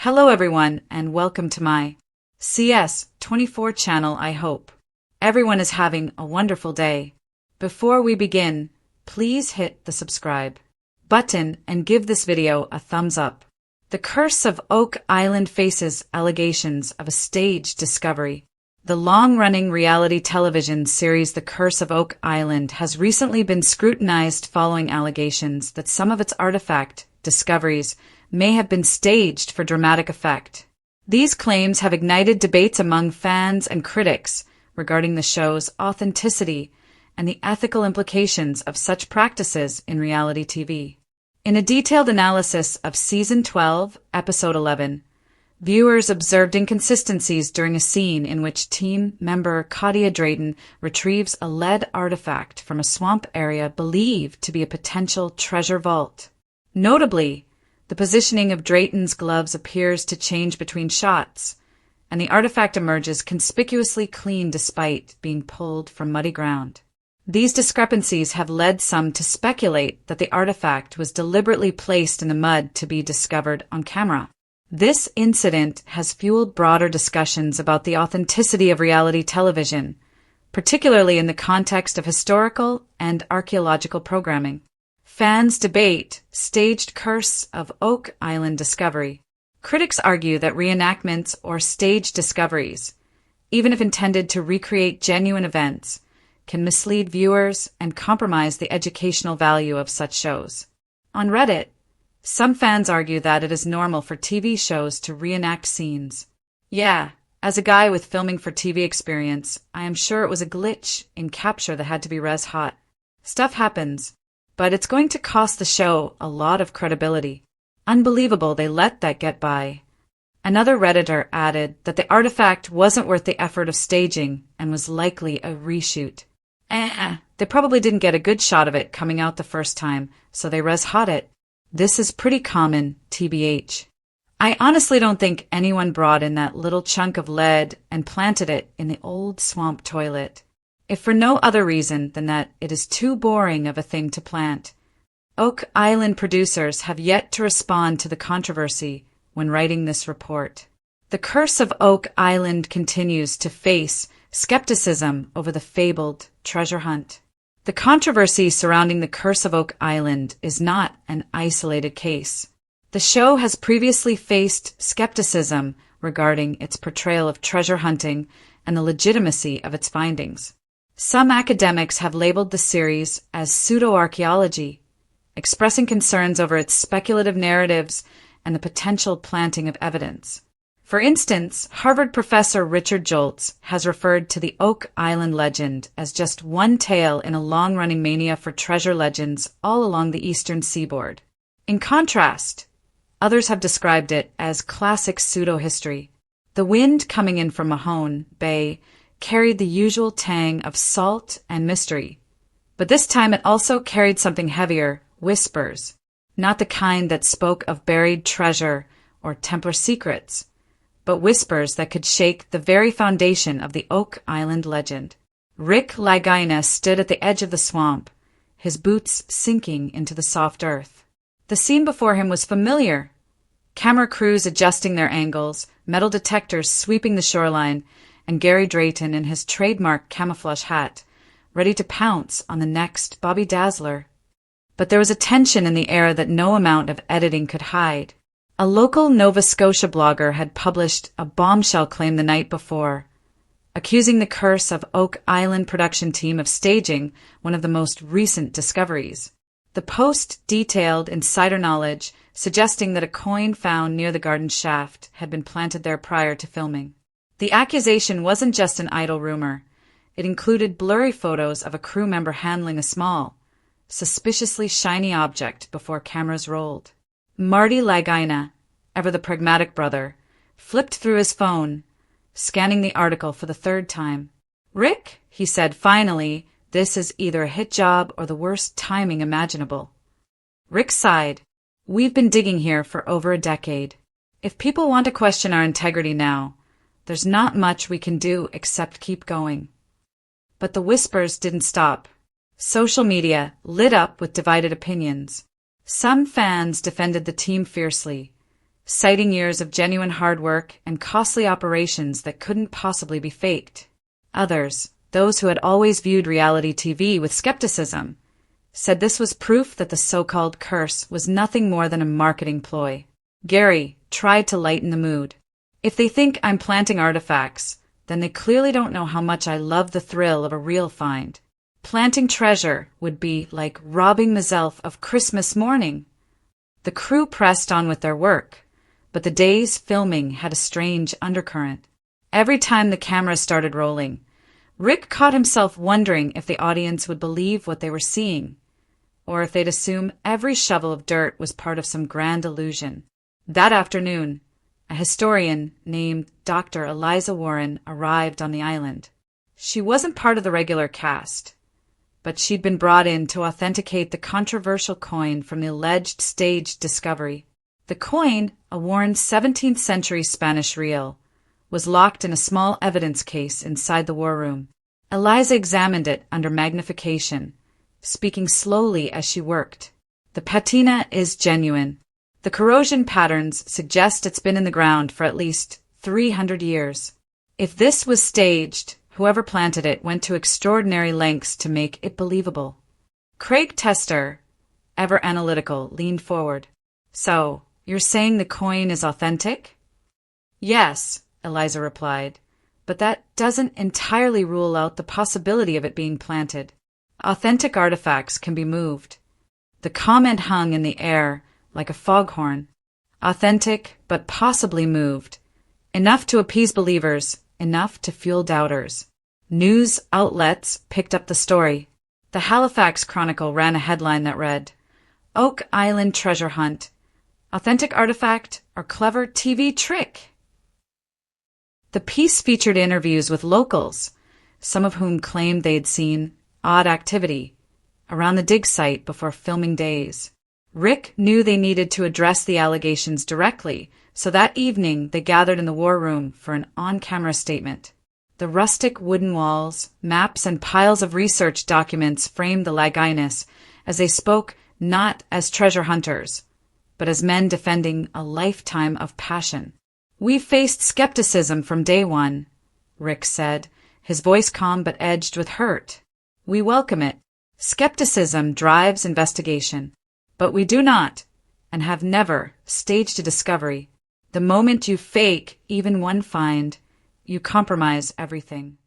Hello everyone and welcome to my CS24 channel. I hope everyone is having a wonderful day. Before we begin, please hit the subscribe button and give this video a thumbs up. The Curse of Oak Island faces allegations of a staged discovery. The long-running reality television series The Curse of Oak Island has recently been scrutinized following allegations that some of its artifact discoveries may have been staged for dramatic effect. These claims have ignited debates among fans and critics regarding the show's authenticity and the ethical implications of such practices in reality TV. In a detailed analysis of Season 12, Episode 11, viewers observed inconsistencies during a scene in which team member Claudia Drayton retrieves a lead artifact from a swamp area believed to be a potential treasure vault. Notably, the positioning of Drayton's gloves appears to change between shots, and the artifact emerges conspicuously clean despite being pulled from muddy ground. These discrepancies have led some to speculate that the artifact was deliberately placed in the mud to be discovered on camera. This incident has fueled broader discussions about the authenticity of reality television, particularly in the context of historical and archaeological programming. Fans debate staged Curse of Oak Island discovery. Critics argue that reenactments or staged discoveries, even if intended to recreate genuine events, can mislead viewers and compromise the educational value of such shows. On Reddit, some fans argue that it is normal for TV shows to reenact scenes. Yeah, as a guy with filming for TV experience, I am sure it was a glitch in capture that had to be res hot. Stuff happens, but it's going to cost the show a lot of credibility. Unbelievable they let that get by. Another Redditor added that the artifact wasn't worth the effort of staging and was likely a reshoot. They probably didn't get a good shot of it coming out the first time, so they res hot it. This is pretty common, TBH. I honestly don't think anyone brought in that little chunk of lead and planted it in the old swamp toilet, if for no other reason than that it is too boring of a thing to plant. Oak Island producers have yet to respond to the controversy when writing this report. The Curse of Oak Island continues to face skepticism over the fabled treasure hunt. The controversy surrounding The Curse of Oak Island is not an isolated case. The show has previously faced skepticism regarding its portrayal of treasure hunting and the legitimacy of its findings. Some academics have labeled the series as pseudo-archaeology, expressing concerns over its speculative narratives and the potential planting of evidence. For instance, Harvard professor Richard Joltz has referred to the Oak Island legend as just one tale in a long-running mania for treasure legends all along the eastern seaboard. In contrast, others have described it as classic pseudo-history. The wind coming in from Mahone Bay carried the usual tang of salt and mystery, but this time it also carried something heavier, whispers, not the kind that spoke of buried treasure or Templar secrets, but whispers that could shake the very foundation of the Oak Island legend. Rick Lagina stood at the edge of the swamp, his boots sinking into the soft earth. The scene before him was familiar. Camera crews adjusting their angles, metal detectors sweeping the shoreline, and Gary Drayton in his trademark camouflage hat, ready to pounce on the next Bobby Dazzler. But there was a tension in the air that no amount of editing could hide. A local Nova Scotia blogger had published a bombshell claim the night before, accusing the Curse of Oak Island production team of staging one of the most recent discoveries. The post detailed insider knowledge, suggesting that a coin found near the garden shaft had been planted there prior to filming. The accusation wasn't just an idle rumor. It included blurry photos of a crew member handling a small, suspiciously shiny object before cameras rolled. Marty Lagina, ever the pragmatic brother, flipped through his phone, scanning the article for the third time. "Rick," he said finally, "this is either a hit job or the worst timing imaginable." Rick sighed. "We've been digging here for over a decade. If people want to question our integrity now, there's not much we can do except keep going." But the whispers didn't stop. Social media lit up with divided opinions. Some fans defended the team fiercely, citing years of genuine hard work and costly operations that couldn't possibly be faked. Others, those who had always viewed reality TV with skepticism, said this was proof that the so-called curse was nothing more than a marketing ploy. Gary tried to lighten the mood. If they think I'm planting artifacts, then they clearly don't know how much I love the thrill of a real find. Planting treasure would be like robbing myself of Christmas morning. The crew pressed on with their work, but the day's filming had a strange undercurrent. Every time the camera started rolling, Rick caught himself wondering if the audience would believe what they were seeing, or if they'd assume every shovel of dirt was part of some grand illusion. That afternoon, a historian named Dr. Eliza Warren arrived on the island. She wasn't part of the regular cast, but she'd been brought in to authenticate the controversial coin from the alleged staged discovery. The coin, a worn 17th century Spanish real, was locked in a small evidence case inside the war room. Eliza examined it under magnification, speaking slowly as she worked. The patina is genuine. The corrosion patterns suggest it's been in the ground for at least 300 years. If this was staged, whoever planted it went to extraordinary lengths to make it believable. Craig Tester, ever analytical, leaned forward. So, you're saying the coin is authentic? Yes, Eliza replied, but that doesn't entirely rule out the possibility of it being planted. Authentic artifacts can be moved. The comment hung in the air like a foghorn. Authentic, but possibly moved. Enough to appease believers, enough to fuel doubters. News outlets picked up the story. The Halifax Chronicle ran a headline that read, "Oak Island Treasure Hunt. Authentic artifact or clever TV trick?" The piece featured interviews with locals, some of whom claimed they'd seen odd activity around the dig site before filming days. Rick knew they needed to address the allegations directly, so that evening they gathered in the war room for an on-camera statement. The rustic wooden walls, maps, and piles of research documents framed the Laguinas as they spoke not as treasure hunters, but as men defending a lifetime of passion. "We've faced skepticism from day one," Rick said, his voice calm but edged with hurt. "We welcome it. Skepticism drives investigation. But we do not, and have never, staged a discovery. The moment you fake even one find, you compromise everything."